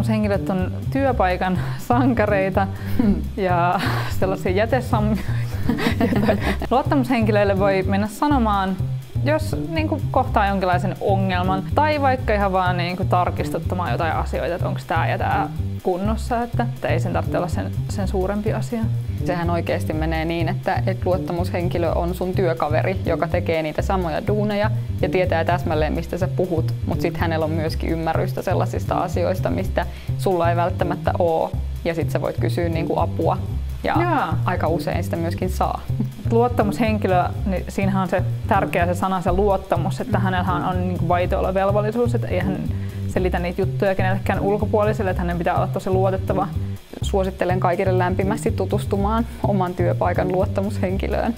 luottamushenkilöt on työpaikan sankareita ja sellaisia jätesammioita. Luottamushenkilöille voi mennä sanomaan, jos kohtaa jonkinlaisen ongelman tai vaikka ihan vaan tarkistuttamaan jotain asioita, että onko tämä ja tämä kunnossa, että ei sen tarvitse olla sen suurempi asia. Sehän oikeasti menee niin, että luottamushenkilö on sun työkaveri, joka tekee niitä samoja duuneja ja tietää täsmälleen, mistä sä puhut, mutta sitten hänellä on myöskin ymmärrystä sellaisista asioista, mistä sulla ei välttämättä ole, ja sitten sä voit kysyä apua. Ja aika usein sitä myöskin saa. Luottamushenkilö, niin siinähän on se tärkeä se sana, se luottamus, että hänellähän on vaitiolovelvollisuus, että ei hän selitä niitä juttuja kenellekään ulkopuoliselle, että hänen pitää olla tosi luotettava. Suosittelen kaikille lämpimästi tutustumaan oman työpaikan luottamushenkilöön.